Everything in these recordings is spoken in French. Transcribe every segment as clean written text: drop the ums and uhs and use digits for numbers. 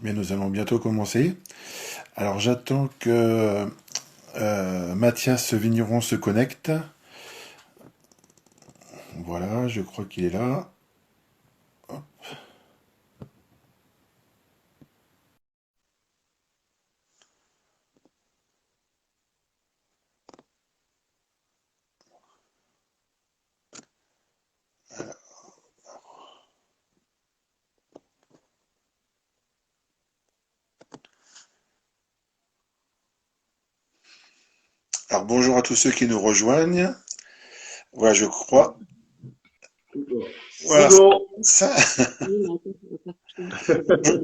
Mais nous allons bientôt commencer. Alors j'attends que Mathias Vigneron se connecte. Voilà, je crois qu'il est là. Alors bonjour à tous ceux qui nous rejoignent. Voilà, je crois. Voilà, Bonjour. ça.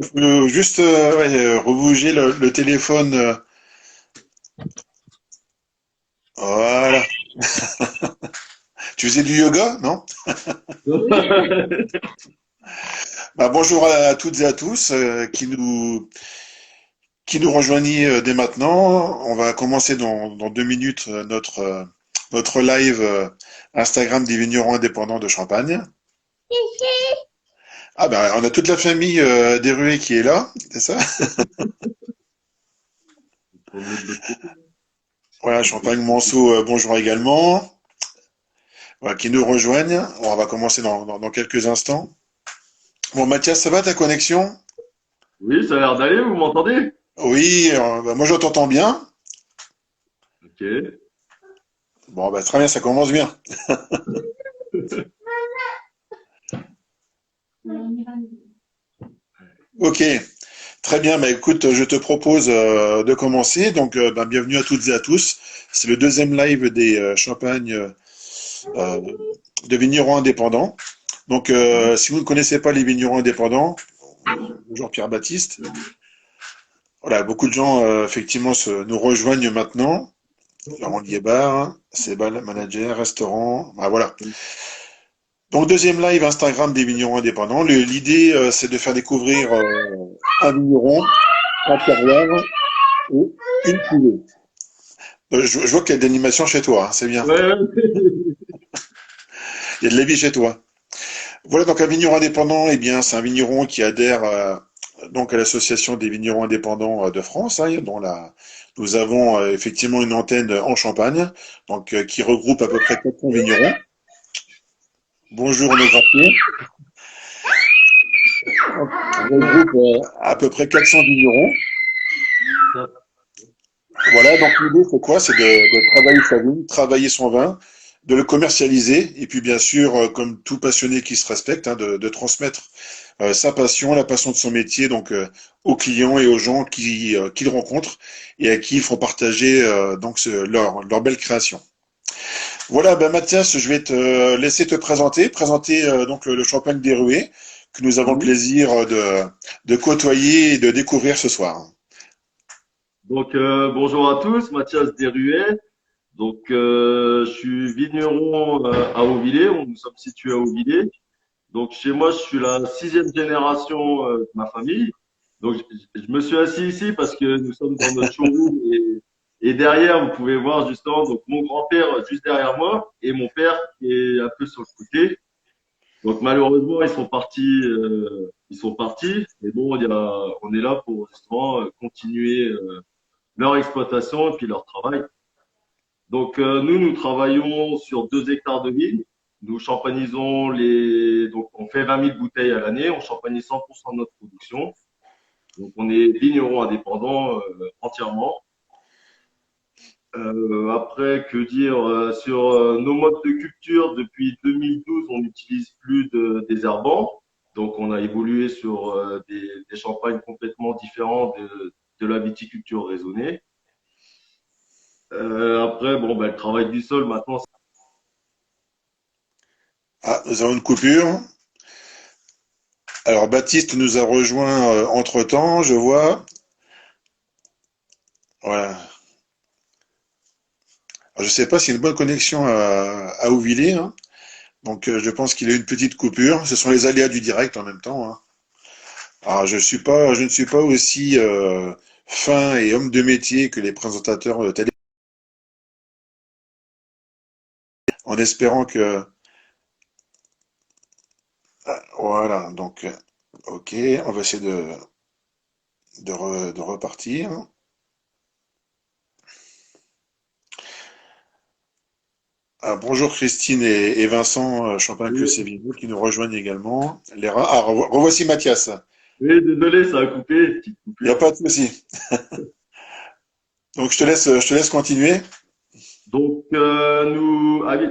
Faut juste rebouger le téléphone. Voilà. Tu faisais du yoga, non? Bah, bonjour à toutes et à tous qui nous rejoignent dès maintenant. On va commencer dans 2 minutes notre live Instagram des vignerons indépendants de Champagne. Ah ben on a toute la famille des Ruets qui est là, c'est ça? Faut me mettre de l'autre côté. Voilà, Champagne Monceau, bonjour également. Voilà, qui nous rejoignent. On va commencer dans quelques instants. Bon Mathias, ça va ta connexion? Oui, ça a l'air d'aller, vous m'entendez? Oui, bah, moi je t'entends bien. Ok. Bon bah très bien, ça commence bien. Ok, très bien. Bah écoute, je te propose de commencer. Donc bah, bienvenue à toutes et à tous. C'est le deuxième live des Champagnes euh, de vignerons indépendants. Donc, si vous ne connaissez pas les vignerons indépendants, bonjour Pierre-Baptiste. Voilà, beaucoup de gens effectivement nous rejoignent maintenant. Laurent Liébar, Sebal, manager, restaurant, bah, voilà. Donc, deuxième live Instagram des vignerons indépendants. L'idée, c'est de faire découvrir un vigneron, un terroir et une cuvée. Je vois qu'il y a de l'animation chez toi, hein, c'est bien. Ouais, ouais. Il y a de la vie chez toi. Voilà, donc un vigneron indépendant, eh bien, c'est un vigneron qui adhère donc à l'association des vignerons indépendants de France, hein, nous avons effectivement une antenne en Champagne, donc qui regroupe à peu près 400 vignerons. Bonjour nos graphiers. On regroupe à peu près 400 vignerons. Voilà, donc l'idée c'est quoi? C'est de travailler sa vigne, travailler son vin, de le commercialiser, et puis bien sûr, comme tout passionné qui se respecte, hein, de transmettre sa passion, la passion de son métier, donc aux clients et aux gens qu'il rencontre et à qui ils font partager donc leur belle création. Voilà, ben Mathias, je vais te laisser te présenter donc le champagne des Ruées que nous avons le Mhm. plaisir de côtoyer et de découvrir ce soir. Donc, bonjour à tous, Mathias Desruet. Donc, je suis vigneron à Auvillers. Nous sommes situés à Auvillers. Donc, chez moi, je suis la sixième génération de ma famille. Donc, je me suis assis ici parce que nous sommes dans notre showroom et derrière, vous pouvez voir justement donc mon grand-père juste derrière moi et mon père qui est un peu sur le côté. Donc malheureusement, ils sont partis. Mais bon, on est là pour justement continuer leur exploitation et puis leur travail. Donc nous travaillons sur 2 hectares de vignes. Nous champagnisons donc on fait 20 000 bouteilles à l'année. On champagnise 100% de notre production. Donc on est vigneron indépendant entièrement. Après, que dire sur nos modes de culture depuis 2012, on n'utilise plus de désherbants. Donc, on a évolué sur des champagnes complètement différents de la viticulture raisonnée. Après, bon, ben, le travail du sol, maintenant, Ah, nous avons une coupure. Alors Baptiste nous a rejoint entre-temps, je vois. Voilà. Alors, je ne sais pas s'il y a une bonne connexion à Auvillers, hein. Donc je pense qu'il y a une petite coupure. Ce sont les aléas du direct en même temps, hein. Alors je ne suis pas aussi fin et homme de métier que les présentateurs de télé, en espérant que voilà. Donc ok, on va essayer de de repartir. Ah, bonjour Christine et Vincent Champagne que Oui, Sévigno qui nous rejoignent également. Revoici Mathias. oui, désolé, ça a coupé, petite Il n'y a coupure. pas de souci. Donc je te laisse continuer. Donc,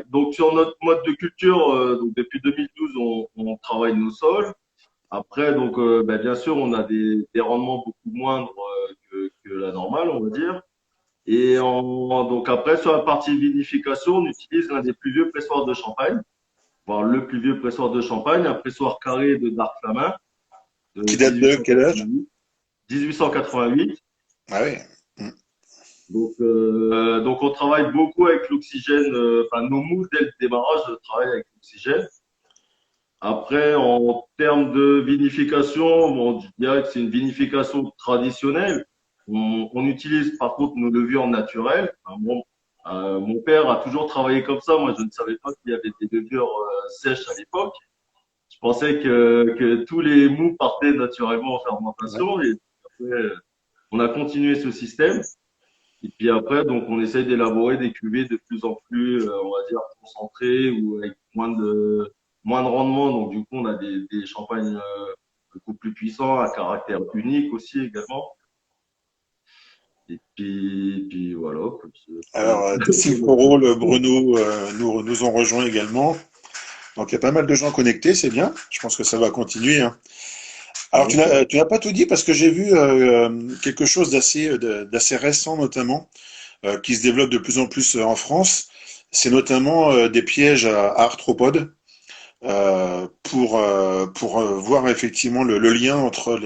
donc sur notre mode de culture, donc depuis 2012, on travaille nos sols. Après, donc, ben, bien sûr, on a des rendements beaucoup moindres que la normale, on va dire. Donc après, sur la partie vinification, on utilise l'un des plus vieux pressoirs de Champagne, voire le plus vieux pressoir de Champagne, un pressoir carré de Dark Flamin de Qui date de quel âge? 1888. 1888. Ah oui. Mm. Donc on travaille beaucoup avec l'oxygène. Enfin, nos mous dès le démarrage travaillent avec l'oxygène. Après, en termes de vinification, bon, je dirais que c'est une vinification traditionnelle. On utilise par contre nos levures naturelles. Enfin, bon, mon père a toujours travaillé comme ça. Moi, je ne savais pas qu'il y avait des levures sèches à l'époque. Je pensais que tous les mous partaient naturellement en Ouais. fermentation. Et après, on a continué ce système. Et puis après, donc, on essaye d'élaborer des cuvées de plus en plus, on va dire, concentrées ou avec moins de rendement. Donc, du coup, on a des champagnes beaucoup plus puissants, à caractère unique aussi également. Puis voilà. Alors, Tessil Foro, le Bruno nous ont rejoints également. Donc il y a pas mal de gens connectés, c'est bien. Je pense que ça va continuer, hein. Alors D'accord. tu n'as pas tout dit parce que j'ai vu quelque chose d'assez récent notamment qui se développe de plus en plus en France. C'est notamment des pièges à arthropodes pour voir effectivement le lien entre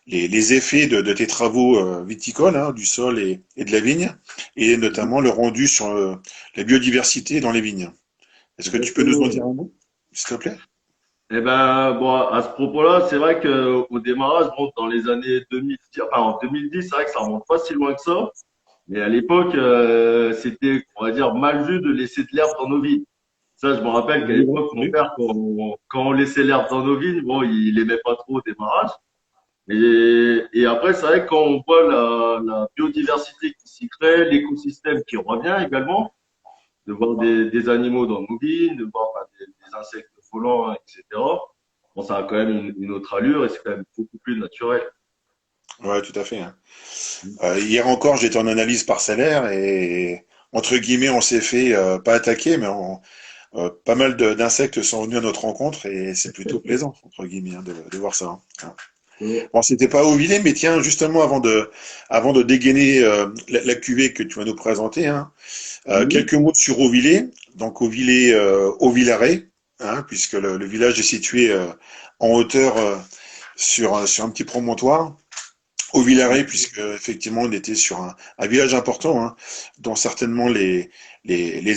les effets de tes travaux viticoles, hein, du sol et de la vigne, et notamment le rendu sur la biodiversité dans les vignes. Est-ce que tu peux nous en Exactement. dire un mot, s'il te plaît? Eh ben, bon, à ce propos-là, c'est vrai que au démarrage, bon, dans les années 2000, enfin, en 2010, c'est vrai que ça remonte pas si loin que ça. Mais à l'époque, c'était, on va dire, mal vu de laisser de l'herbe dans nos vignes. Ça, je me rappelle qu'à Oui, l'époque, mon oui. père, quand on laissait l'herbe dans nos vignes, bon, il aimait pas trop au démarrage. Et après, c'est vrai que quand on voit la biodiversité qui s'y crée, l'écosystème qui revient également, de voir des animaux dans nos vignes, de voir enfin, des insectes volants, etc. Bon, ça a quand même une autre allure et c'est quand même beaucoup plus naturel. Ouais, tout à fait, hein. Hier encore, j'étais en analyse parcellaire et entre guillemets, on s'est fait pas attaquer, mais pas mal d'insectes sont venus à notre rencontre et c'est plutôt plaisant entre guillemets hein, de voir ça, hein. Ouais. Bon, c'était pas Auvilé, mais tiens, justement avant de dégainer la cuvée que tu vas nous présenter, hein, Mhm. quelques mots sur Auvilé. Donc Auvilé, au Villaret, hein, puisque le village est situé en hauteur sur un petit promontoire. Au Villaret, puisque effectivement on était sur un village important, hein, dont certainement les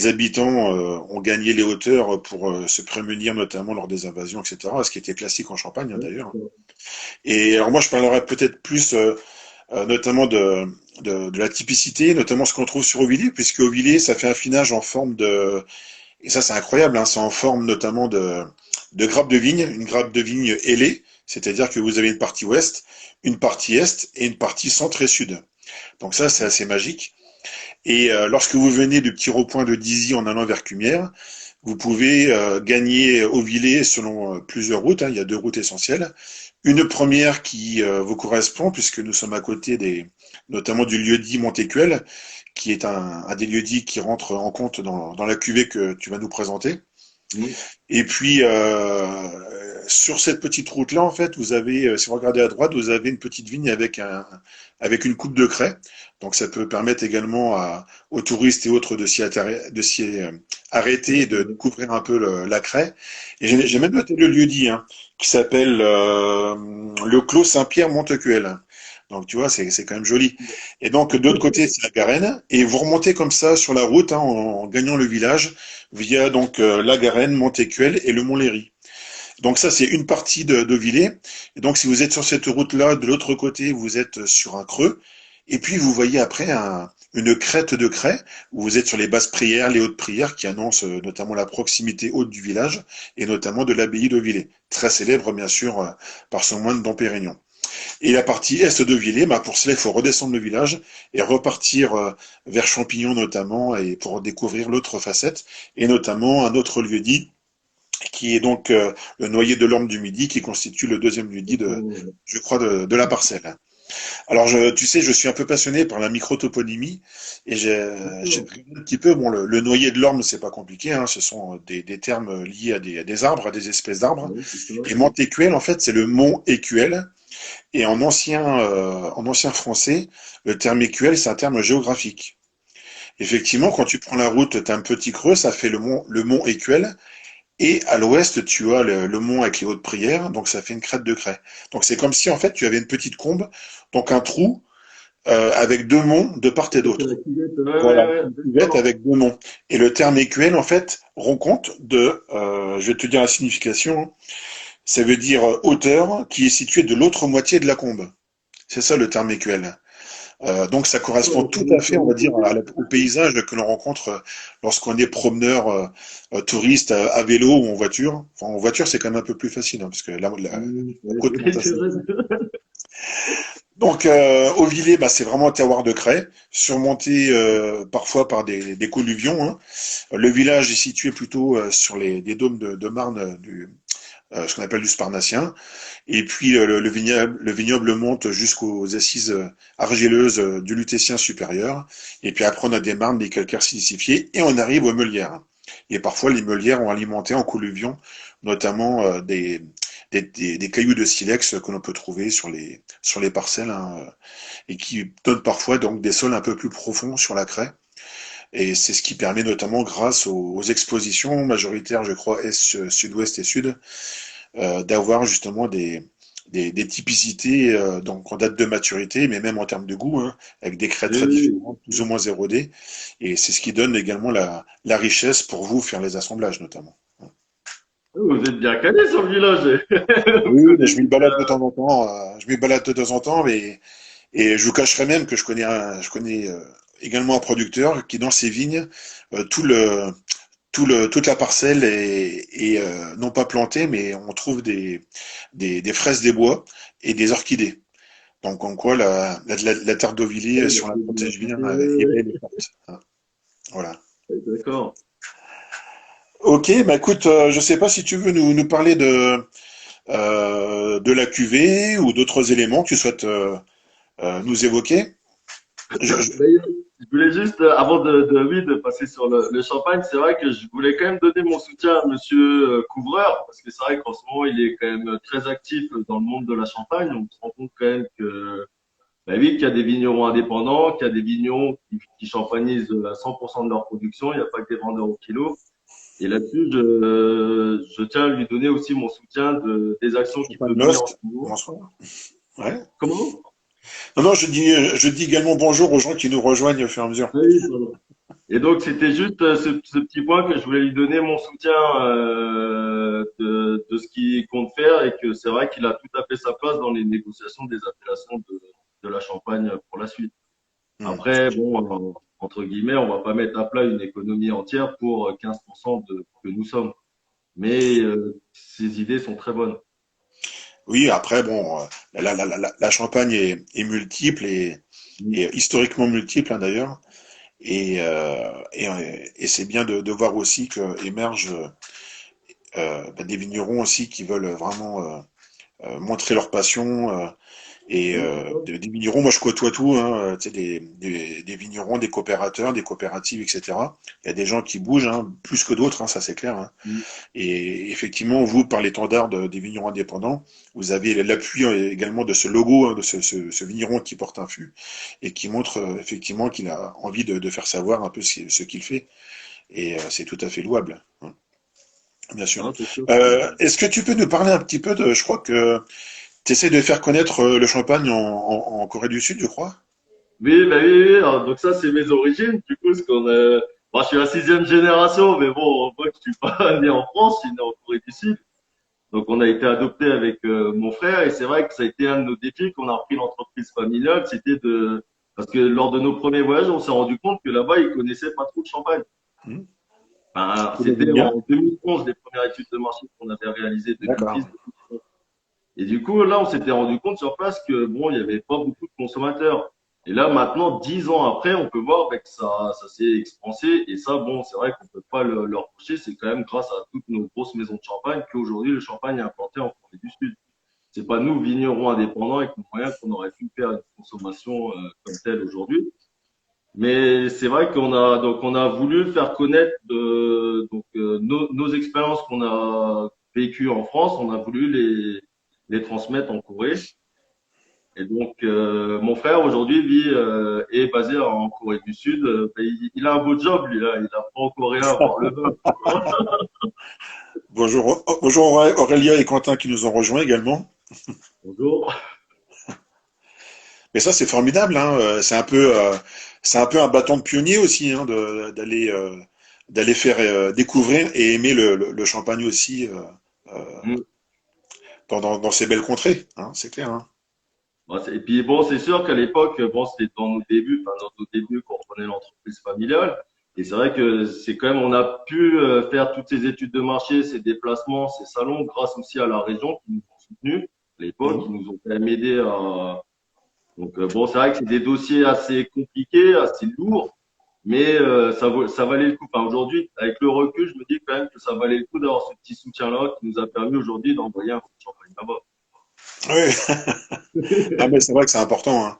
habitants ont gagné les hauteurs pour se prémunir notamment lors des invasions, etc. Ce qui était classique en Champagne hein, d'ailleurs. Et alors moi je parlerai peut-être plus notamment de la typicité, notamment ce qu'on trouve sur Auvilliers, puisque Auvilliers ça fait un finage en forme de et ça c'est incroyable, hein, c'est en forme notamment de grappe de vigne, une grappe de vigne ailée, c'est-à-dire que vous avez une partie ouest, une partie est et une partie centre et sud. Donc ça c'est assez magique. Et lorsque vous venez du petit rond-point de Dizy en allant vers Cumières, vous pouvez gagner Auvillers selon plusieurs routes, hein, il y a deux routes essentielles. Une première qui vous correspond, puisque nous sommes à côté notamment du lieu-dit Montécuel, qui est un des lieux-dits qui rentre en compte dans la cuvée que tu vas nous présenter. Mhm. Et puis, sur cette petite route-là, en fait, vous avez, si vous regardez à droite, vous avez une petite vigne avec une coupe de craie. Donc, ça peut permettre également aux touristes et autres de s'y arrêter et de D'accord. découvrir un peu la craie. Et j'ai même noté le lieu-dit, hein, qui s'appelle le Clos Saint-Pierre-Montecuel. Donc, tu vois, c'est quand même joli. Et donc, de l'autre côté, c'est la Garenne. Et vous remontez comme ça sur la route, hein, en gagnant le village via donc la Garenne, Montécuel et le Mont-Léry. Donc ça, c'est une partie de Villers. Et donc si vous êtes sur cette route-là, de l'autre côté, vous êtes sur un creux. Et puis vous voyez après une crête de craie, où vous êtes sur les basses prières, les hautes prières, qui annoncent notamment la proximité haute du village, et notamment de l'abbaye de Villers, très célèbre bien sûr par son moine Dom Pérignon. Et la partie est de Villers, bah, pour cela, il faut redescendre le village et repartir vers Champignon notamment, et pour découvrir l'autre facette, et notamment un autre lieu-dit, qui est donc le noyer de l'Orme du Midi, qui constitue le deuxième lieu-dit je crois, de la parcelle. Alors, tu sais, je suis un peu passionné par la microtoponymie et j'ai D'accord. regardé un petit peu. Bon, le noyer de l'Orme, c'est pas compliqué, hein, ce sont des termes liés à des arbres, à des espèces d'arbres. Ouais, c'est ça. Et Montécuel, en fait, c'est le mont Écuel. Et en ancien français, le terme écuelle, c'est un terme géographique. Effectivement, quand tu prends la route, tu as un petit creux, ça fait le mont Écuelle. Et à l'ouest, tu as le mont avec les hautes prières, donc ça fait une crête de craie. Donc c'est comme si en fait tu avais une petite combe, donc un trou avec deux monts de part et Ça, c'est d'autre. la cuvette. Ouais, Voilà, ouais, ouais, une cuvette d'accord. avec deux monts. Et le terme écuelle, en fait, rend compte je vais te dire la signification, hein. Ça veut dire hauteur qui est située de l'autre moitié de la combe. C'est ça le terme écuelle. Donc ça Ouais, correspond donc, tout à fait, on va dire, au paysage que l'on rencontre lorsqu'on est promeneur, touriste à vélo ou en voiture. Enfin, en voiture, c'est quand même un peu plus facile, hein, parce que la ouais, côte monte c'est assez vrai. vite. Donc, Auvillers, bah, c'est vraiment un terroir de craie, surmonté parfois par des colluvions, hein. Le village est situé plutôt sur des dômes de marne ce qu'on appelle du Sparnatien. Et puis le vignoble monte jusqu'aux assises argileuses du Lutétien supérieur. Et puis après on a des marnes, des calcaires silicifiés et on arrive aux meulières. Et parfois les meulières ont alimenté en colluvion notamment des cailloux de silex que l'on peut trouver sur les parcelles, hein, et qui donnent parfois donc des sols un peu plus profonds sur la craie. Et c'est ce qui permet notamment grâce aux expositions majoritaires, je crois, est, sud-ouest et sud, d'avoir justement des typicités donc en date de maturité, mais même en termes de goût, hein, avec des craies Oui, très oui, différentes, plus ou moins érodées. Et c'est ce qui donne également la richesse pour vous faire les assemblages notamment. oui. Vous êtes bien calé sur le village. Vous Oui, mais je m'y connaissez balade bien. de temps en temps. Je m'y balade de temps en temps, mais et je vous cacherai même que je connais également un producteur qui dans ses vignes tout toute la parcelle est non pas plantée, mais on trouve des fraises des bois et des orchidées. Donc, en quoi la terre d'Auvilliers Ouais, la sur la protège bien biodiversité, ouais, est ouais. belle et forte, hein. Voilà. Ouais, d'accord. Ok, bah écoute, je sais pas si tu veux nous parler de la cuvée ou d'autres éléments que tu souhaites nous évoquer. Je- D'ailleurs, je voulais juste, avant oui, de passer sur le champagne, c'est vrai que je voulais quand même donner mon soutien à Monsieur Couvreur, parce que c'est vrai qu'en ce moment, il est quand même très actif dans le monde de la Champagne. On se rend compte quand même que, bah oui, qu'il y a des vignerons indépendants, qu'il y a des vignerons qui champagnisent à 100% de leur production. Il n'y a pas que des vendeurs au kilo. Et là-dessus, je tiens à lui donner aussi mon soutien des actions qu'il Champagne peut mener en ce Lost, moment. bonsoir. Ouais. Comment? Non, non, je dis également bonjour aux gens qui nous rejoignent au fur et à mesure. Oui, pardon. Et donc, c'était juste ce petit point que je voulais lui donner mon soutien de ce qu'il compte faire et que c'est vrai qu'il a tout à fait sa place dans les négociations des appellations de la Champagne pour la suite. Hmm. Après, bon, entre guillemets, on va pas mettre à plat une économie entière pour 15% que nous sommes. Mais ces idées sont très bonnes. Oui, après, bon, la Champagne est multiple et historiquement multiple, hein, d'ailleurs. Et c'est bien de voir aussi que émergent des vignerons aussi qui veulent vraiment montrer leur passion. Oui, c'est ça. Des vignerons, moi je côtoie tout, hein, tu sais, des vignerons, des coopérateurs, des coopératives, etc. Il y a des gens qui bougent, hein, plus que d'autres, hein, ça c'est clair, hein. Mm. Et effectivement, vous, par l'étendard des vignerons indépendants, vous avez l'appui également de ce logo, hein, de ce vigneron qui porte un fût et qui montre effectivement qu'il a envie de faire savoir un peu ce qu'il fait. Et c'est tout à fait louable, hein, bien sûr. Non, c'est sûr. Est-ce que tu peux nous parler un petit peu je crois que tu essaies de faire connaître le champagne en Corée du Sud, je crois? Oui, bah oui, oui. Alors, donc ça, c'est mes origines. Du coup, bon, je suis la sixième génération, mais bon, on voit que je suis pas né en France, je suis né en Corée du Sud. Donc, on a été adopté avec mon frère, et c'est vrai que ça a été un de nos défis qu'on a repris l'entreprise familiale, parce que lors de nos premiers voyages, on s'est rendu compte que là-bas, ils connaissaient pas trop le champagne. Hmm. Ben, Vous l'avez c'était bien? en 2011 les premières études de marché qu'on avait réalisées, D'accord. 2010. Et du coup, là, on s'était rendu compte sur place que bon, il n'y avait pas beaucoup de consommateurs. Et là, maintenant, 10 ans après, on peut voir que ça s'est expansé. Et ça, bon, c'est vrai qu'on peut pas le reprocher. C'est quand même grâce à toutes nos grosses maisons de champagne qu'aujourd'hui, le champagne est implanté en Corée du Sud. C'est pas nous, vignerons indépendants, avec nos moyens, qu'on aurait pu faire une consommation comme telle aujourd'hui. Mais c'est vrai on a voulu faire connaître nos expériences qu'on a vécues en France, on a voulu les transmettre en Corée. Et donc mon frère aujourd'hui est basé en Corée du Sud. Il a un beau job lui là, il apprend en coréen à boire le vin. Bonjour, bonjour Aurélia et Quentin qui nous ont rejoints également. Bonjour. Mais ça, c'est formidable, hein. C'est un peu un bâton de pionnier aussi, hein, d'aller faire découvrir et aimer le champagne aussi Mm. dans ces belles contrées, hein, c'est clair, hein. Et puis bon, c'est sûr qu'à l'époque, bon, c'était dans nos débuts, enfin dans nos débuts quand on prenait l'entreprise familiale. Et c'est vrai que c'est quand même, on a pu faire toutes ces études de marché, ces déplacements, ces salons, grâce aussi à la région qui nous ont soutenus à l'époque, Mhm. qui nous ont quand même aidés à. Donc bon, c'est vrai que c'est des dossiers assez compliqués, assez lourds, mais ça valait le coup. Enfin, aujourd'hui, avec le recul, je me dis quand même que ça valait le coup d'avoir ce petit soutien-là qui nous a permis aujourd'hui d'envoyer un peu de champagne là-bas. Oui, ah, mais c'est vrai que c'est important, hein.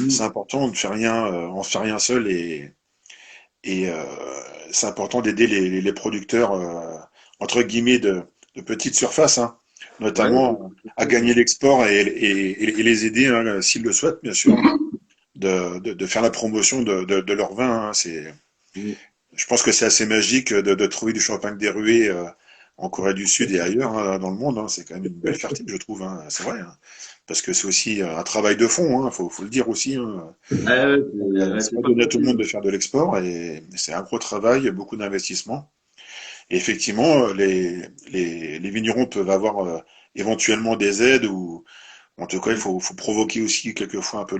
C'est Mm. important, on ne fait rien seul et c'est important d'aider les producteurs entre guillemets de petite surface, hein, Ouais, notamment à gagner l'export et les aider, hein, s'ils le souhaitent, bien sûr, de faire la promotion de leur vin, hein. mm. Je pense que c'est assez magique de trouver du champagne des ruées en Corée du Sud et ailleurs, hein, dans le monde, hein. C'est quand même une belle fierté, je trouve, hein. C'est vrai, hein. Parce que c'est aussi un travail de fond, hein, faut le dire aussi, hein. Ouais, C'est c'est pas pas donné à tout le facile. monde de faire de l'export et c'est un gros travail, beaucoup d'investissement. Et effectivement, les vignerons peuvent avoir éventuellement des aides ou en tout cas, Mm. faut provoquer aussi quelquefois un peu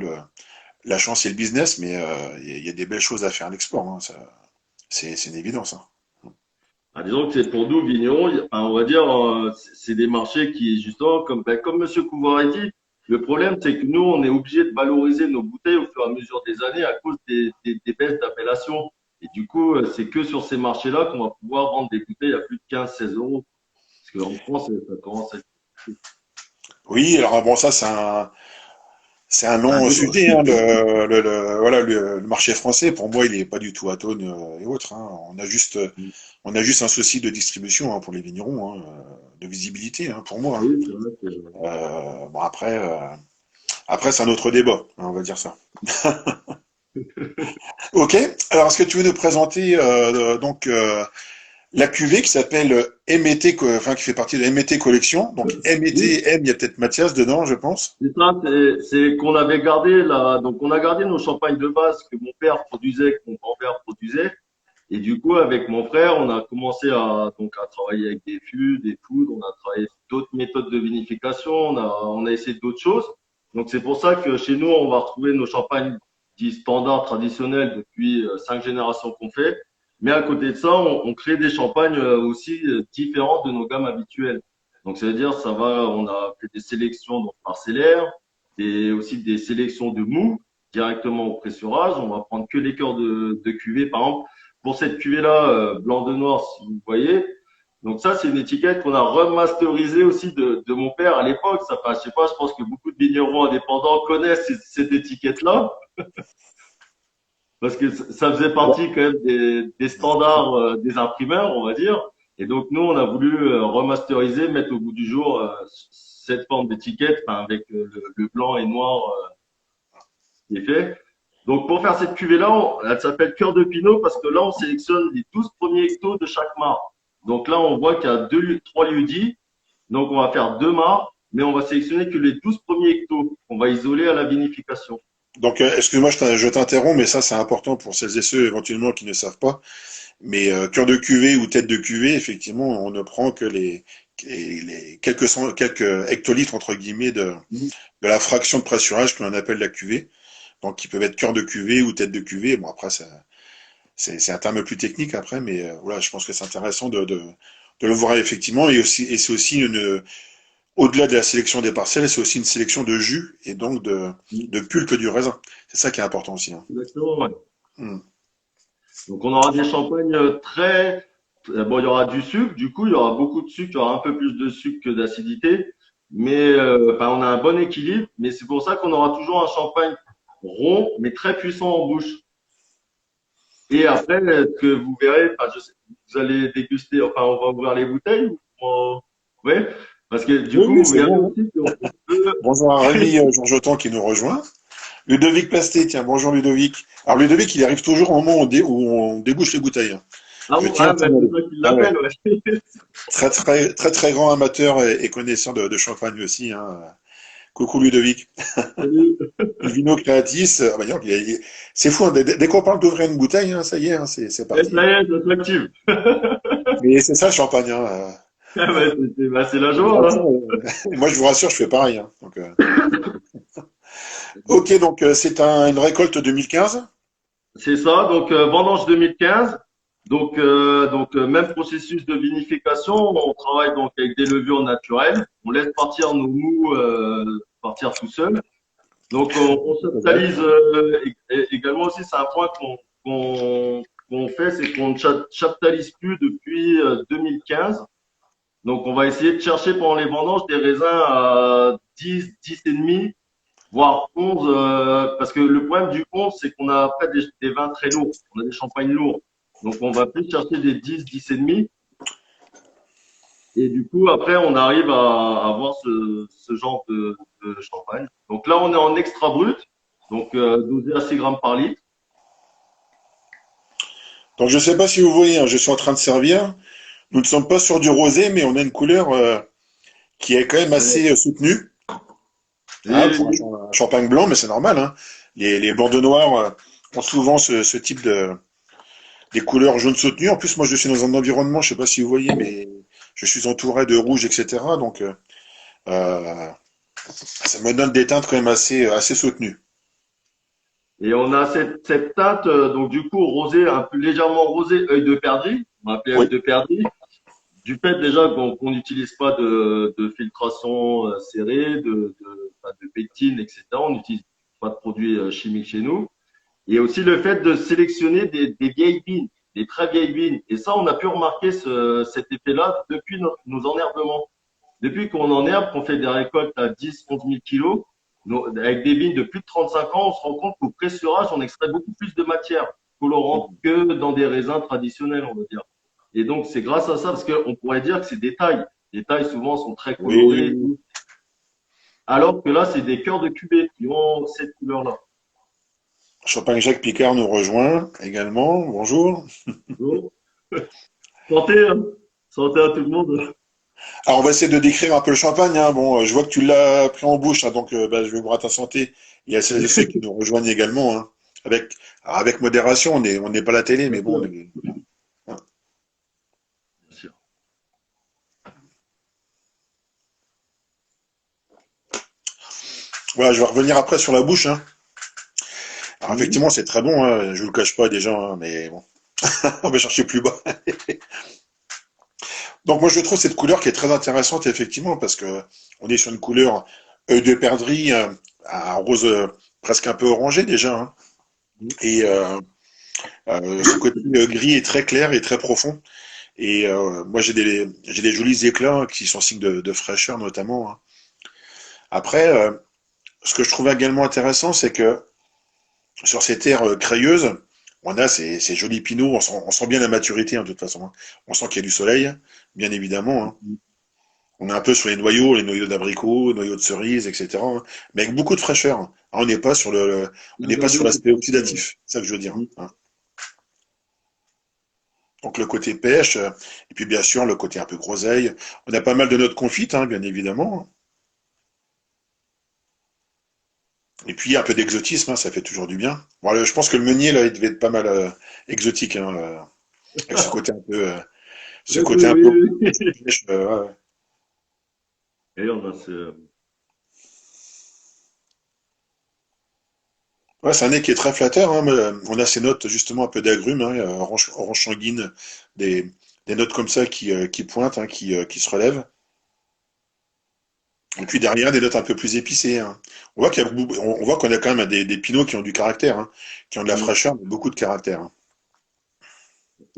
la chance et le business, mais il y a des belles choses à faire à l'export, hein, c'est une évidence, hein. Ah, disons que c'est pour nous, vignerons, enfin, on va dire, c'est des marchés qui, justement, comme Monsieur Couvard a dit, le problème, c'est que nous, on est obligé de valoriser nos bouteilles au fur et à mesure des années à cause des baisses d'appellation. Et du coup, c'est que sur ces marchés-là qu'on va pouvoir vendre des bouteilles à plus de 15-16 euros. Parce qu'en France, ça commence à être Oui, alors bon, ça c'est un un long débat. sujet, hein, voilà, le marché français, pour moi, il est pas du tout atone et autres, hein. On a juste un souci de distribution, hein, pour les vignerons, hein, de visibilité, hein, pour moi, hein. Oui, c'est vrai que, Bon après c'est un autre débat, hein, on va dire ça. Ok, alors est-ce que tu veux nous présenter la cuvée qui s'appelle enfin qui fait partie de MET Collection. Donc oui, MET, il y a peut-être Mathias dedans, je pense. c'est ça, c'est qu'on avait gardé donc on a gardé nos champagnes de base que mon père produisait, que mon grand-père produisait. Et du coup, avec mon frère, on a commencé à travailler avec des fûts, des foudres, on a travaillé d'autres méthodes de vinification, on a essayé d'autres choses. Donc, c'est pour ça que chez nous, on va retrouver nos champagnes dits standards traditionnels depuis 5 générations qu'on fait. Mais à côté de ça, on crée des champagnes aussi différentes de nos gammes habituelles. Donc, ça veut dire, on a fait des sélections donc parcellaires, aussi des sélections de mou directement au pressurage. On va prendre que les cœurs de cuvée, par exemple. Pour cette cuvée-là, blanc de noir, si vous voyez. Donc ça, c'est une étiquette qu'on a remasterisée aussi de mon père à l'époque. Ça, enfin, je sais pas, je pense que beaucoup de vignerons indépendants connaissent cette étiquette-là parce que ça faisait Ouais. partie quand même des standards des imprimeurs, on va dire. Et donc nous, on a voulu remasteriser, mettre au bout du jour cette forme d'étiquette, enfin, avec le blanc et noir qui est fait. Donc pour faire cette cuvée-là, elle s'appelle Cœur de Pinot parce que là, on sélectionne les 12 premiers hectos de chaque mare. Donc là, on voit qu'il y a 3 lieux-dits. Donc on va faire 2 mares, mais on va sélectionner que les 12 premiers hectos qu'on va isoler à la vinification. Donc excuse-moi, je t'interromps, mais ça c'est important pour celles et ceux éventuellement qui ne savent pas. Mais cœur de cuvée ou tête de cuvée, effectivement, on ne prend que les quelques hectolitres entre guillemets de la fraction de pressurage que l'on appelle la cuvée. Donc qui peuvent être cœur de cuvée ou tête de cuvée. Bon après c'est un terme plus technique après, mais voilà, je pense que c'est intéressant de le voir effectivement et c'est aussi au-delà de la sélection des parcelles, c'est aussi une sélection de jus et donc de pulpe du raisin. C'est ça qui est important aussi, hein. Exactement, ouais. Hmm. Donc on aura des champagnes très bon, il y aura du sucre, du coup il y aura beaucoup de sucre, il y aura un peu plus de sucre que d'acidité, mais enfin, on a un bon équilibre, mais c'est pour ça qu'on aura toujours un champagne rond mais très puissant en bouche. Et après ce que vous verrez, enfin, je sais, vous allez déguster, enfin on va ouvrir les bouteilles ouais, parce que du Oui, coup oui, vous c'est verrez bon, hein. aussi qu'on peut Bonjour à Rémi Georgeton qui nous rejoint. Ludovic Plasté, tiens, bonjour Ludovic. Alors Ludovic, il arrive toujours au moment où on débouche les bouteilles, hein. ah Je bon, tiens à ah le ben c'est signaler. toi qui Ah ouais. l'appelle, ouais. Très, très, très, très grand amateur et connaisseur de champagne aussi, hein. Coucou Ludovic. Salut. Le Vino Creatis, ah bah, dis donc, c'est fou, hein, dès qu'on parle d'ouvrir une bouteille, hein, ça y est, hein, c'est Et parti, ça hein. y est, ça s'active. Mais c'est ça le champagne, hein. Ah ben, bah, c'est la Je vous joie, rassure, hein. moi je vous rassure, je fais pareil, hein. Donc, ok, donc c'est une récolte 2015. C'est ça, donc vendange 2015. Même processus de vinification. On travaille donc avec des levures naturelles. On laisse partir nos mous partir tout seul. Donc on C'est vrai. chaptalise également aussi. C'est un point qu'on fait, c'est qu'on ne chaptalise plus depuis 2015. Donc on va essayer de chercher pendant les vendanges des raisins à 10, 10 et demi, voire 11, parce que le problème du 11, c'est qu'on a après des vins très lourds. On a des champagnes lourds. Donc, on va plus chercher des 10, 10 et demi. Et du coup, après, on arrive à avoir ce genre de champagne. Donc là, on est en extra brut. Donc, dosé à 6 grammes par litre. Donc je sais pas si vous voyez, hein, je suis en train de servir. Nous ne sommes pas sur du rosé, mais on a une couleur qui est quand même Ouais. assez soutenue, hein, Et, pour un champagne blanc, mais c'est normal, hein. Les blancs de noir ont souvent ce type des couleurs jaunes soutenues. En plus, moi, je suis dans un environnement, je sais pas si vous voyez, mais je suis entouré de rouge, etc. Donc, euh, ça me donne des teintes quand même assez soutenues. et on a cette teinte, donc du coup, rosé, un peu légèrement rosé, œil de perdrix. On va appeler œil Oui. de perdrix. Du fait déjà qu'on n'utilise pas de filtration serrée, enfin, de pectine, etc. On n'utilise pas de produits chimiques chez nous. Et aussi le fait de sélectionner des vieilles vignes, des très vieilles vignes. Et ça, on a pu remarquer cet effet-là depuis nos enherbements. Depuis qu'on enherbe, qu'on fait des récoltes à 10, 11 000 kilos, avec des vignes de plus de 35 ans, on se rend compte qu'au pressurage, on extrait beaucoup plus de matière colorante que dans des raisins traditionnels, on va dire. Et donc, c'est grâce à ça, parce qu'on pourrait dire que c'est des tailles. Les tailles, souvent, sont très colorées et Oui. tout. Alors que là, c'est des cœurs de cuvée qui ont cette couleur-là. Champagne Jacques Picard nous rejoint également. Bonjour. Donc, santé, hein. Santé à tout le monde. Alors, on va essayer de décrire un peu le champagne, hein. Bon, je vois que tu l'as pris en bouche, hein, donc bah, je vais boire à ta santé. Il y a celles et ceux qui nous rejoignent également, hein. Alors, avec modération, on n'est pas la télé, Bien mais bon, sûr, hein. bien sûr. Voilà, je vais revenir après sur la bouche, hein. Alors, Mhm. effectivement, c'est très bon, hein, je vous le cache pas déjà, hein, mais bon, on va chercher plus bas. Donc, moi, je trouve cette couleur qui est très intéressante, effectivement, parce que on est sur une couleur œil de perdrix, à rose presque un peu orangé déjà, hein. Et ce côté gris est très clair et très profond. Et moi, j'ai des jolis éclats qui sont signes de fraîcheur, notamment, hein. Après, ce que je trouve également intéressant, c'est que sur ces terres crayeuses, on a ces jolis pinots, on sent bien la maturité, hein, de toute façon, hein. On sent qu'il y a du soleil, bien évidemment, hein. On est un peu sur les noyaux d'abricots, noyaux de cerises, etc., hein, mais avec beaucoup de fraîcheur, hein. On n'est pas sur on La n'est pas sur verdure qui l'aspect prend le dessus, ouais. oxydatif, c'est ça que je veux dire, Mhm. hein. Donc le côté pêche, et puis bien sûr le côté un peu groseille. On a pas mal de notes confites, hein, bien évidemment, hein. Et puis un peu d'exotisme, hein, ça fait toujours du bien. Bon, je pense que le meunier là, il devait être pas mal exotique, hein, avec ce Oui, côté un peu oui, oui. pêche, ouais, ouais. Et on a Ouais, c'est un nez qui est très flatteur, hein, mais, on a ces notes justement un peu d'agrumes, hein, orange sanguine, des, des notes comme ça qui pointent, hein, qui se relèvent. Et puis derrière, des notes un peu plus épicées, hein. On voit qu'on a quand même des pinots qui ont du caractère, hein, qui ont de la Mm. fraîcheur, mais beaucoup de caractère, hein.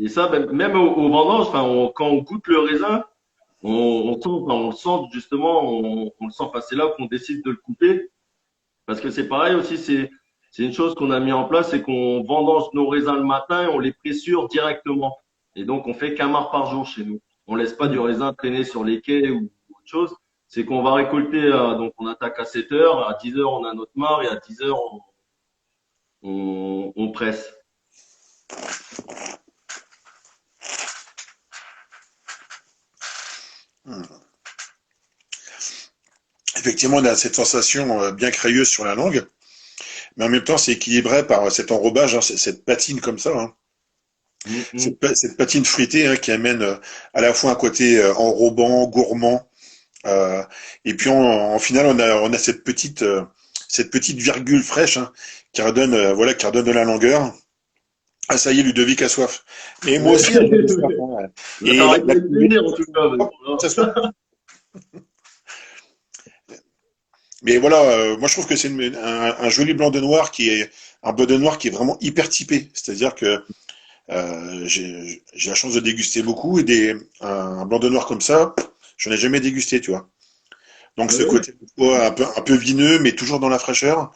Et ça, même au vendange, enfin, quand on goûte le raisin, on sent, enfin, on le sent justement, on le sent. Enfin, c'est là qu'on décide de le couper, parce que c'est pareil aussi, c'est une chose qu'on a mis en place, c'est qu'on vendange nos raisins le matin et on les pressure directement. Et donc, on fait qu'un marc par jour chez nous. On laisse pas du raisin traîner sur les quais ou autre chose. C'est qu'on va récolter, donc on attaque à 7 heures, à 10 heures on a notre marc et à 10 heures on presse. Effectivement, on a cette sensation bien crayeuse sur la langue, mais en même temps, c'est équilibré par cet enrobage, hein, cette patine comme ça, hein. Mm, mm. Cette patine fruitée, hein, qui amène à la fois un côté enrobant, gourmand, euh, et puis en finale, on a cette petite virgule fraîche, hein, qui redonne, voilà, qui redonne de la longueur. Ah, ça y est, Ludovic a soif. Mais moi Ouais. aussi, hein, j'avais soif, hein. Là, Et t'as la réglé le cuvée, plaisir en tout cas. hop, ça soit. Mais voilà, moi je trouve que c'est un joli blanc de noir qui est un blanc de noir qui est vraiment hyper typé. C'est-à-dire que j'ai la chance de déguster beaucoup et un blanc de noir comme ça, je n'ai jamais dégusté, tu vois. Donc ce Ouais. côté un peu vineux, mais toujours dans la fraîcheur.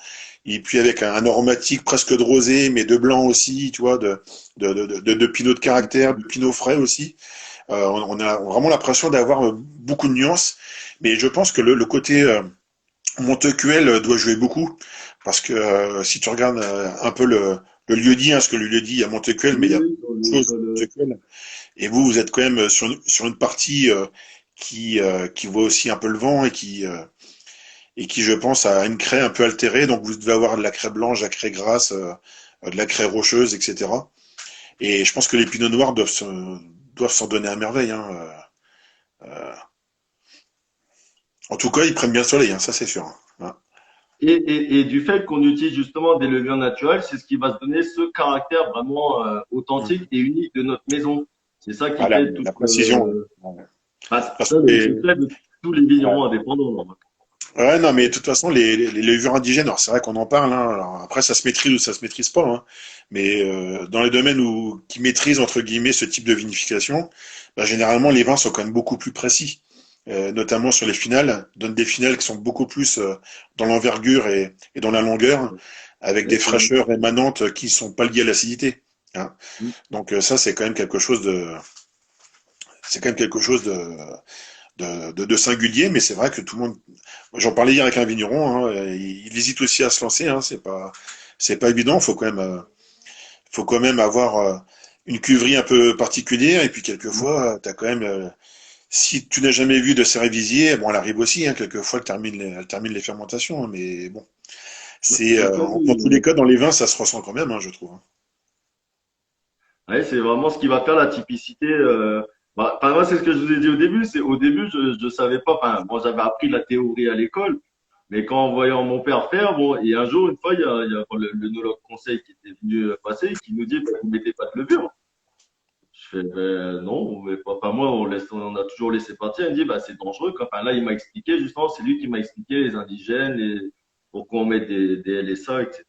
Et puis avec un aromatique presque de rosé, mais de blanc aussi, tu vois, de pinot de caractère, de pinot frais aussi. On a vraiment l'impression d'avoir beaucoup de nuances. Mais je pense que le côté Montecuel doit jouer beaucoup. Parce que si tu regardes un peu le lieu-dit, hein, parce que le lieu-dit, il y a Montecuel, mais Oui, il y a oui, beaucoup de choses à Montecuel. Et vous, vous êtes quand même sur une partie qui voit aussi un peu le vent et qui, je pense, a une craie un peu altérée. Donc, vous devez avoir de la craie blanche, de la craie grasse, de la craie rocheuse, etc. Et je pense que les pinots noirs doivent s'en donner à merveille, hein. En tout cas, ils prennent bien le soleil, hein, ça c'est sûr, hein. et du fait qu'on utilise justement des levures naturelles, c'est ce qui va se donner ce caractère vraiment Mm. authentique et unique de notre maison. C'est ça qui Voilà, fait tout, la précision, hein. Ouais. Parce ça, que le secret de tous les ouais. vignerons indépendants. Donc. Ouais, non, mais de toute façon, les levures indigènes, alors c'est vrai qu'on en parle, hein, alors après ça se maîtrise ou ça se maîtrise pas, hein, mais dans les domaines qui maîtrisent entre guillemets ce type de vinification, bah, généralement les vins sont quand même beaucoup plus précis, notamment sur les finales, donnent des finales qui sont beaucoup plus dans l'envergure et dans la longueur, avec des Exactement. fraîcheurs émanantes qui sont pas liées à l'acidité, hein. Donc ça c'est quand même quelque chose de singulier, mais c'est vrai que tout le monde. J'en parlais hier avec un vigneron, hein, il hésite aussi à se lancer, hein, c'est pas évident. Faut quand même avoir une cuverie un peu particulière, et puis quelquefois, t'as quand même. Si tu n'as jamais vu de cérévisier, bon, elle arrive aussi, hein, quelquefois, elle termine les fermentations, hein, mais bon, c'est Bah, comme, dans tous les cas, dans les vins, ça se ressent quand même, hein, je trouve, hein. ouais, c'est vraiment ce qui va faire la typicité. Enfin, moi, c'est ce que je vous ai dit au début. C'est au début, je savais pas. Enfin, moi, j'avais appris la théorie à l'école, mais quand en voyant mon père faire, bon, et un jour, une fois, il y a l'œnologue conseil qui était venu passer, qui nous dit, bah, vous mettez pas de levure. Je fais, ben, non, on met pas. Enfin, moi, on a toujours laissé partir. Il me dit, bah, c'est dangereux, quoi. Enfin, là, il m'a expliqué, justement, c'est lui qui m'a expliqué les indigènes, pourquoi on met des LSA, etc.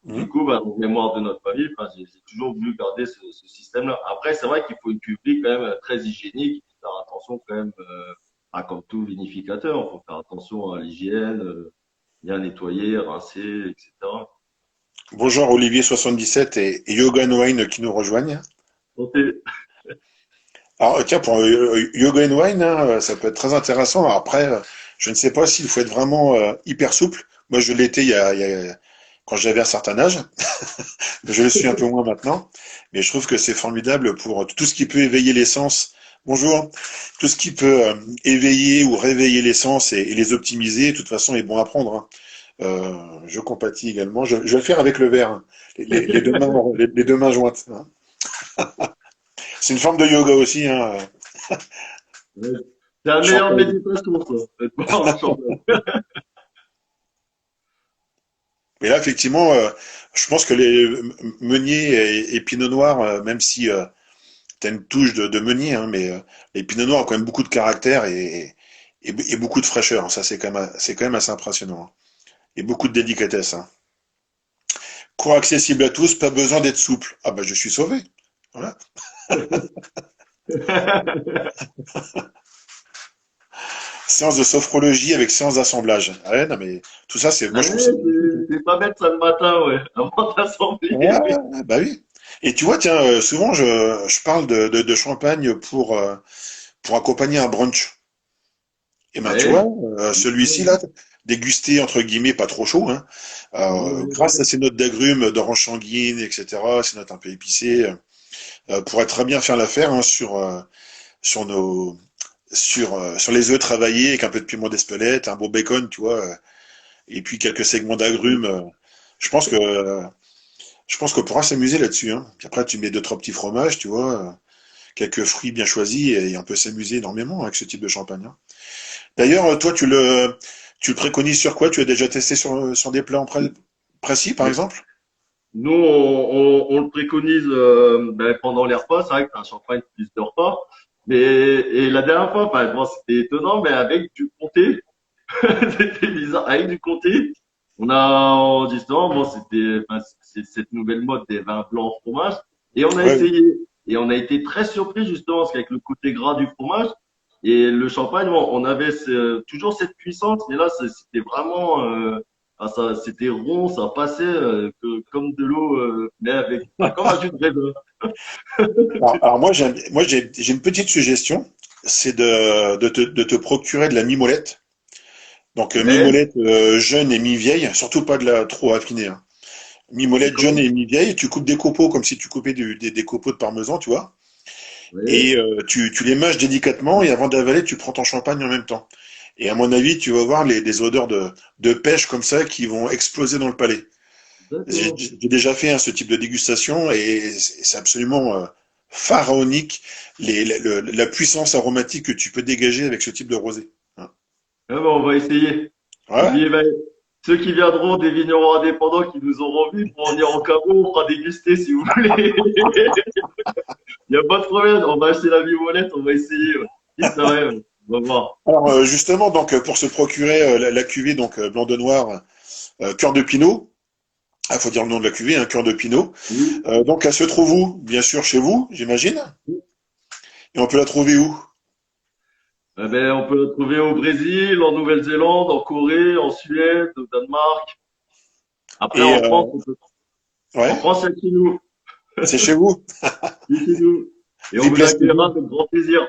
Du Mhm. coup, bah, en mémoire de notre famille, enfin, j'ai toujours voulu garder ce système-là. Après, c'est vrai qu'il faut une cuverie quand même très hygiénique. Il faut faire attention quand même, comme tout vinificateur, il faut faire attention à l'hygiène, bien nettoyer, rincer, etc. Bonjour Olivier77 et Yogan Wine qui nous rejoignent. Santé. Alors, tiens, pour Yoga and Wine, hein, ça peut être très intéressant. Alors, après, je ne sais pas s'il faut être vraiment hyper souple. Moi, je l'étais quand j'avais un certain âge. Je le suis un peu moins maintenant. Mais je trouve que c'est formidable pour tout ce qui peut éveiller les sens. Bonjour. Tout ce qui peut éveiller ou réveiller les sens et les optimiser, de toute façon, est bon à prendre, hein. Je compatis également. Je vais le faire avec le verre, hein. Les deux mains, les deux mains jointes, hein. C'est une forme de yoga aussi, hein. Ouais. C'est la meilleure Champagne. méditation, ça. Être boire un champagne. Mais là, effectivement, je pense que les meuniers et pinot noir, même si tu as une touche de meunier, hein, mais les pinot noirs ont quand même beaucoup de caractère et beaucoup de fraîcheur. Ça, c'est quand même assez impressionnant, hein. Et beaucoup de délicatesse, hein. Cours accessible à tous, pas besoin d'être souple. Ah bah je suis sauvé. Voilà. Séance de sophrologie avec séance d'assemblage. Ah ouais, non mais tout ça, moi Ouais, je trouve ça magnifique, hein. c'est pas bête ça le matin, ouais, avant d'assembler, Ouais, oui. bah oui. Et tu vois, tiens, souvent je parle de champagne pour accompagner un brunch. Et ben tu vois, Ouais, celui-ci là, dégusté entre guillemets pas trop chaud, hein, ouais, grâce à ouais. ses notes d'agrumes, d'orange sanguine, etc., ses notes un peu épicées, pourrait très bien faire l'affaire, hein, sur nos sur les œufs travaillés avec un peu de piment d'Espelette, un beau bacon, tu vois, et puis quelques segments d'agrumes. Je pense que je pense qu'on pourra s'amuser là-dessus, hein. Puis après, tu mets deux trois petits fromages, tu vois, quelques fruits bien choisis, et on peut s'amuser énormément avec ce type de champagne, hein. D'ailleurs, toi, tu le préconises sur quoi? Tu as déjà testé sur des plats précis, par Mais exemple? nous, on le préconise ben, pendant les repas. C'est vrai que c'est un champagne plus de repas. Mais et la dernière fois, enfin, bon, c'était étonnant, mais avec du comté, c'était bizarre. Avec du comté, justement, bon, enfin, c'est cette nouvelle mode des vins blancs au fromage, et on a Ouais, essayé. Et on a été très surpris justement parce qu'avec le côté gras du fromage et le champagne, bon, on avait toujours cette puissance, mais là, c'était vraiment, c'était rond, ça passait comme de l'eau, mais avec, enfin, comme un jus de raisin. alors moi j'ai une petite suggestion, c'est de te procurer de la mimolette. Donc Ouais, mimolette jeune et mi-vieille, surtout pas de la trop affinée, hein. Mimolette jeune d'accord. et mi-vieille, tu coupes des copeaux comme si tu coupais des copeaux de parmesan, tu vois, et Ouais, tu les mâches délicatement et avant d'avaler, tu prends ton champagne en même temps. Et à mon avis, tu vas voir des odeurs de pêche comme ça qui vont exploser dans le palais. d'accord. J'ai déjà fait, hein, ce type de dégustation et c'est absolument pharaonique la puissance aromatique que tu peux dégager avec ce type de rosé, hein. Ah bon, on va essayer. Et Ouais, puis, ben, ceux qui viendront des vignerons indépendants qui nous auront vus pourront venir en caveau, on fera déguster si vous voulez. Il n'y a pas de problème, on va acheter la violette, on va essayer, ouais. Si, c'est vrai, ouais. On va voir. alors justement, donc pour se procurer la cuvée donc blanc de noir, cœur de pinot, il faut dire le nom de la cuvée, un cœur de pinot. Oui. Donc elle se trouve où? Bien sûr chez vous, j'imagine. Et on peut la trouver où? Eh ben, on peut la trouver au Brésil, en Nouvelle-Zélande, en Corée, en Suède, au Danemark. Après, Et en ouais, France, c'est chez nous. c'est chez vous. C'est chez nous. Et on Les vous places accueillera avec grand plaisir.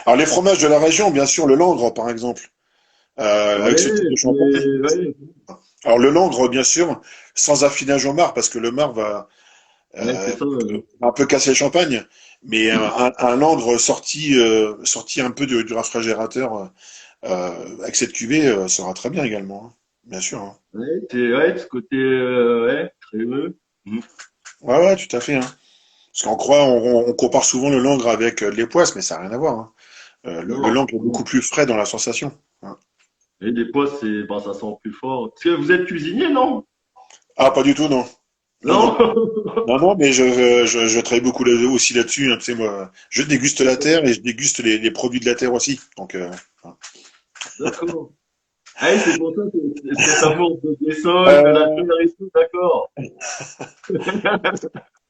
Alors les fromages de la région, bien sûr, le langre par exemple, avec ce type Ouais, de champagne. ouais, Alors le langre, bien sûr, sans affinage au marc, parce que le marc va ouais, c'est ça. un peu casser le champagne, mais un langre sorti un peu du réfrigérateur avec cette cuvée sera très bien également, hein. Bien sûr, hein. Ouais, ouais, ce côté, ouais, crémeux. Mm. Ouais, ouais, tout à fait, hein. Parce qu'en croix, on compare souvent le langre avec les poisses, mais ça n'a rien à voir, hein. Le Non, langre est non. beaucoup plus frais dans la sensation, hein. Et des fois, bah, ça sent plus fort. Parce que vous êtes cuisinier, non? Ah, pas du tout, non. Non, Non? non. Non, non, mais je travaille beaucoup aussi là-dessus, hein. Tu sais, moi, je déguste la terre et je déguste les produits de la terre aussi. Donc, hein. D'accord. Ah, oui, c'est pour ça que cet amour des sols, de la Euh, terre et tout, d'accord.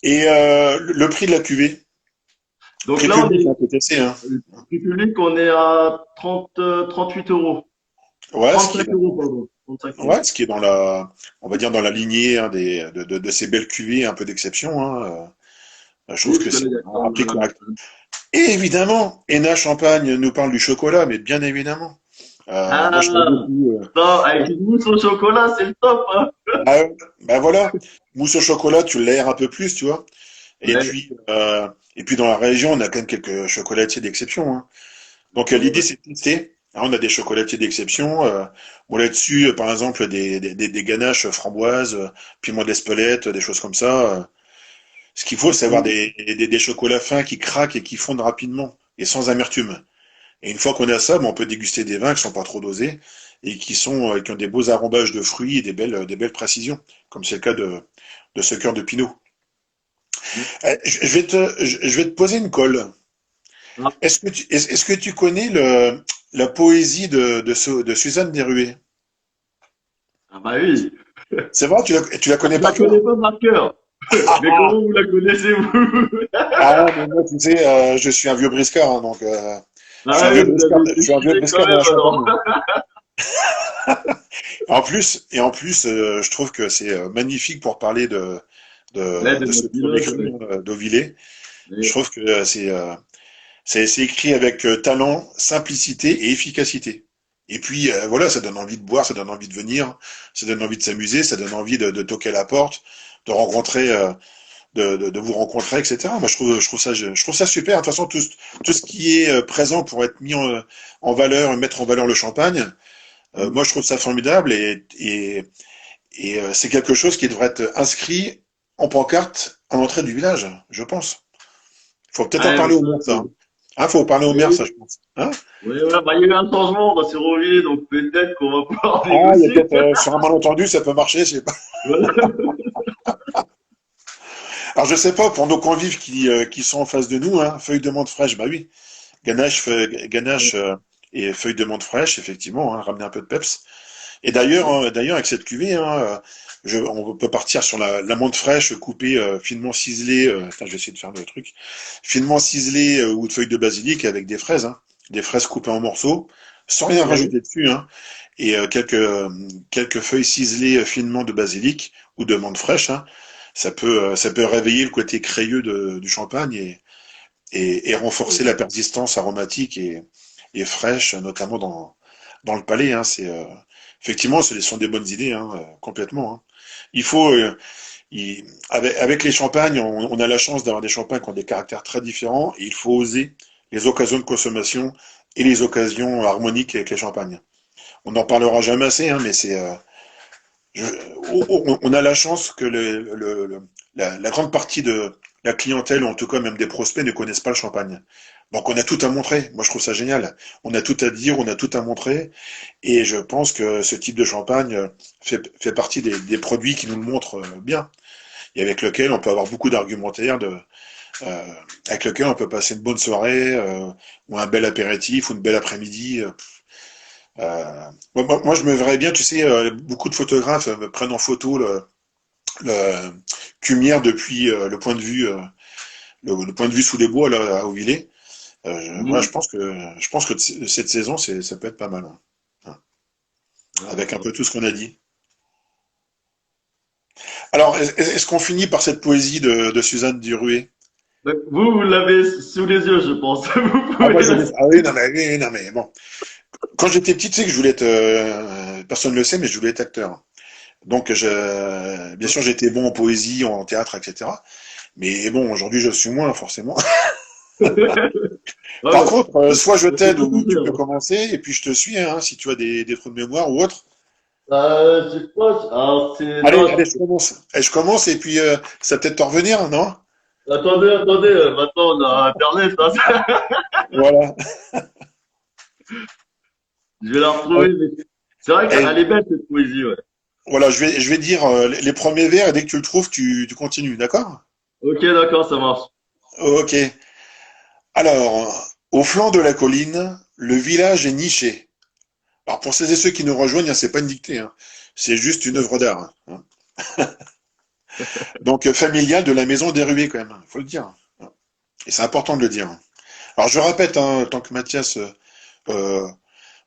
et le prix de la cuvée, Donc prix là, public, hein, TTC, hein. prix public, on est à 38 euros. Ouais, 35 euros, pardon. 35 euros. ce qui est on va dire dans la lignée, hein, de ces belles cuvées un peu d'exception, hein. Je Oui, trouve parce que que là, c'est il y a quand un même, prix correct. Et évidemment, Ena Champagne nous parle du chocolat, mais bien évidemment. Moi, je travaille ah, beaucoup. non, avec une mousse au chocolat, c'est le top, hein. Ah, ben voilà, mousse au chocolat, tu l'aères un peu plus, tu vois. Ouais, Et puis dans la région, on a quand même quelques chocolatiers d'exception, hein. Donc ouais, l'idée, ouais. c'est de tester, hein. On a des chocolatiers d'exception. Bon, là-dessus, par exemple, des ganaches framboises, piment d'Espelette, des choses comme ça. Ce qu'il faut, c'est avoir Oui, des chocolats fins qui craquent et qui fondent rapidement et sans amertume. Et une fois qu'on a ça, ben, on peut déguster des vins qui sont pas trop dosés et qui ont des beaux arombages de fruits et des belles précisions, comme c'est le cas de ce cœur de Pinot. oui. Je vais te poser une colle. Ah, est-ce que tu connais la poésie de Suzanne Deruet? ah bah oui, C'est vrai, tu la connais je la par connais cœur? pas par cœur. Mais Ah, comment vous la connaissez, vous? ah, mais moi, tu sais, je suis un vieux briscard, hein, donc je suis un Ah vieux oui, vous briscard, avez je été suis un vieux cultivé quand briscard de la même, alors. Champagne. En plus, je trouve que c'est magnifique pour parler Ouais, de de ce notre premier village, cru ouais. d'Auvillé. Je Ouais. trouve que c'est écrit avec talent, simplicité et efficacité. Et puis voilà, ça donne envie de boire, ça donne envie de venir, ça donne envie de s'amuser, ça donne envie de toquer à la porte, de rencontrer, de vous rencontrer, etc. Moi, je trouve ça super. De toute façon, tout ce qui est présent pour être mis en valeur, mettre en valeur le champagne, Mm. moi, je trouve ça formidable et c'est quelque chose qui devrait être inscrit en pancarte à l'entrée du village, je pense. Il faut peut-être en Ah, parler mais au ça, maire, ça. c'est. Hein. Faut en parler au maire, ça, Oui, je pense. Hein. oui, ouais, bah, il y a eu un changement dans Séroville, donc peut-être qu'on va pouvoir Ah, il y a négocier. peut-être sur un malentendu, ça peut marcher, je sais pas. Voilà. Alors je sais pas pour nos convives qui sont en face de nous, hein, feuilles de menthe fraîche, bah oui, ganache et feuilles de menthe fraîche, effectivement, hein, ramener un peu de peps. Et d'ailleurs avec cette cuvée, hein, on peut partir sur la menthe fraîche coupée finement ciselée. Attends, je vais essayer de faire le truc. Finement ciselée ou de feuilles de basilic avec des fraises coupées en morceaux, sans rien Oui. rajouter dessus, hein, et quelques feuilles ciselées finement de basilic ou de menthe fraîche. Hein. Ça peut réveiller le côté crayeux du champagne et renforcer la persistance aromatique et fraîche, notamment dans le palais. Hein. Effectivement, ce sont des bonnes idées, hein, complètement. Hein. Il faut, avec les champagnes, on a la chance d'avoir des champagnes qui ont des caractères très différents, et il faut oser les occasions de consommation et les occasions harmoniques avec les champagnes. On n'en parlera jamais assez, hein, mais je- on a la chance que la grande partie de la clientèle, ou en tout cas même des prospects, ne connaissent pas le champagne. Donc on a tout à montrer. Moi je trouve ça génial. On a tout à dire, on a tout à montrer. Et je pense que ce type de champagne fait partie des produits qui nous le montrent bien. Et avec lequel on peut avoir beaucoup d'argumentaires, euh, avec lequel on peut passer une bonne soirée, ou un bel apéritif, ou une belle après-midi. Moi, je me verrais bien, tu sais, beaucoup de photographes me prennent en photo le Cumière depuis le point de vue sous les bois là à Auvillers. Moi, Mhm. je pense que cette saison, ça peut être pas mal, hein, Ah, avec un bah. peu tout ce qu'on a dit. Alors, est-ce qu'on finit par cette poésie de Suzanne Duruet? Donc, vous l'avez sous les yeux, je pense. Vous Ah, moi, pouvez la. ah oui, non, mais bon. Quand j'étais petit, tu sais que je voulais être, personne ne le sait, mais je voulais être acteur. Donc, bien sûr, j'étais bon en poésie, en théâtre, etc. Mais bon, aujourd'hui, je suis moins, forcément. Ah, Par bah, contre, soit je ça fait t'aide pas ou tu plaisir. peux commencer, et puis je te suis, hein, si tu as des trous de mémoire ou autre. Je sais pas. Alors, c'est. Allez, Non, allez, je commence. Et je commence, et puis ça va peut-être t'en revenir, non? attendez, attendez. Maintenant, on a Internet, hein. Voilà. Je vais la retrouver. Mais c'est vrai Et qu'elle est belle, cette poésie, ouais. voilà, je vais dire les premiers vers, et dès que tu le trouves, tu continues, d'accord? Ok, d'accord, ça marche. Ok. Alors, au flanc de la colline, le village est niché. Alors, pour celles et ceux qui nous rejoignent, hein, c'est pas une dictée, hein. C'est juste une œuvre d'art. Hein. Donc, familiale de la maison des Ruées, quand même, faut le dire. Et c'est important de le dire. Alors, je répète, hein, tant que Mathias euh,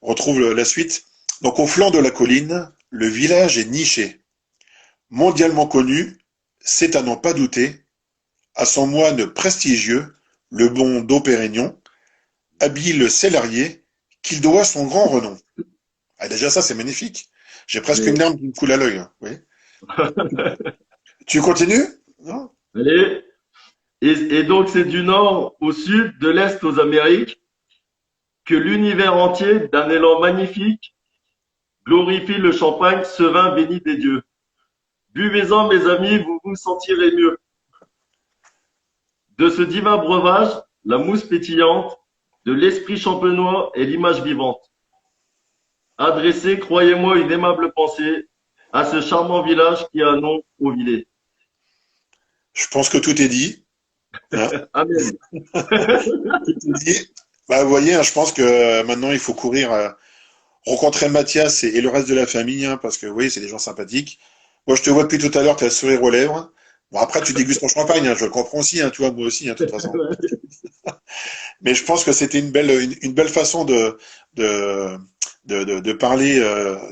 retrouve la suite. Donc, au flanc de la colline, le village est niché. Mondialement connu, c'est à n'en pas douter, à son moine prestigieux, le bon Dom-Pérignon, habile célarier, qu'il doit son grand renom. Ah, déjà, ça, c'est magnifique. J'ai presque une Mais, larme qui me coule à l'œil. Hein. Oui. Tu continues? Non. allez. Et donc, c'est du nord au sud, de l'est aux Amériques, que l'univers entier, d'un élan magnifique, glorifie le champagne, ce vin béni des dieux. Buvez-en, mes amis, vous vous sentirez mieux. De ce divin breuvage, la mousse pétillante, de l'esprit champenois et l'image vivante. Adressez, croyez-moi, une aimable pensée à ce charmant village qui a un nom au Villet. Je pense que tout est dit. Hein. Amen. Qui te dit, bah, vous voyez, hein, je pense que maintenant il faut courir, rencontrer Mathias et le reste de la famille, hein, parce que oui, c'est des gens sympathiques. Moi, je te vois depuis tout à l'heure, tu as le sourire aux lèvres. Bon, après, tu dégustes ton champagne, hein, je le comprends aussi, hein, tu vois, moi aussi, hein, de toute façon. Mais je pense que c'était une belle façon de, de parler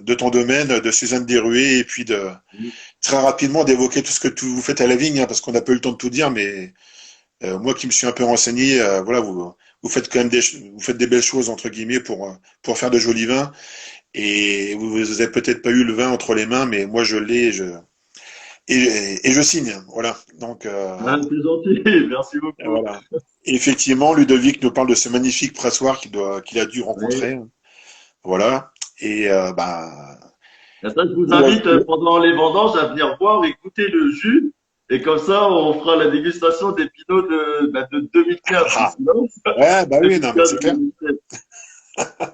de ton domaine, de Suzanne Desruées, et puis de très rapidement d'évoquer tout ce que vous faites à la vigne, hein, parce qu'on n'a pas eu le temps de tout dire, mais moi qui me suis un peu renseigné, voilà, vous faites quand même vous faites des belles choses entre guillemets pour faire de jolis vins. Et vous avez peut-être pas eu le vin entre les mains, mais moi je l'ai, et je signe. Voilà. Donc Ah, c'est gentil, merci beaucoup. voilà. Et effectivement, Ludovic nous parle de ce magnifique pressoir qu'il a dû Oui. rencontrer. Voilà. Et Et ça, je vous pour invite pendant les vendanges à venir boire et goûter le jus. Et comme ça, on fera la dégustation des pinots de 2015 ah, d'ici là. ouais, bah oui, non, mais c'est clair. 2015-2017.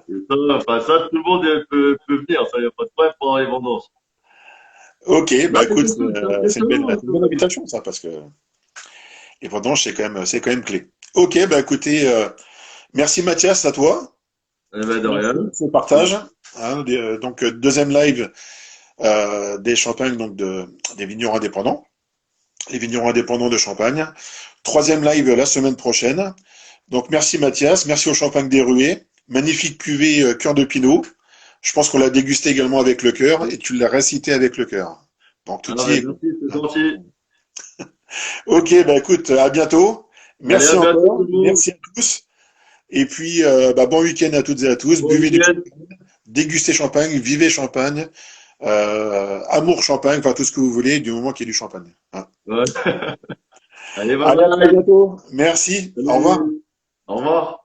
Et ça, enfin, ça, tout le monde peut venir. Ça, il n'y a pas de problème pendant les vendanges. Ok, Non, bah mais écoute, c'est c'est impressionnant. une bonne invitation ça, parce que les vendanges c'est quand même clé. Ok, bah écoutez, merci Mathias, à toi. Eh ben, de Merci rien. pour ce partage. Hein, donc deuxième live des champagnes donc des vignerons indépendants, les vignerons indépendants de Champagne. Troisième live la semaine prochaine. Donc merci Mathias, merci au Champagne des Ruées. Magnifique cuvée cœur de Pinot. Je pense qu'on l'a dégusté également avec le cœur et tu l'as récité avec le cœur. Donc tout Ah, y ben, est, quoi. merci, c'est Hein. gentil. Ok, bah écoute, à bientôt. Allez, Merci à bientôt tout encore, le monde. merci à tous. Et puis bah, bon week-end à toutes et à tous. Bon Buvez du week-end. champagne, dégustez champagne, vivez champagne, amour champagne, enfin tout ce que vous voulez, du moment qu'il y a du champagne. Hein. Ouais. Allez, bye Allez, à très bye. bientôt. Merci. Au revoir. Salut. Au revoir.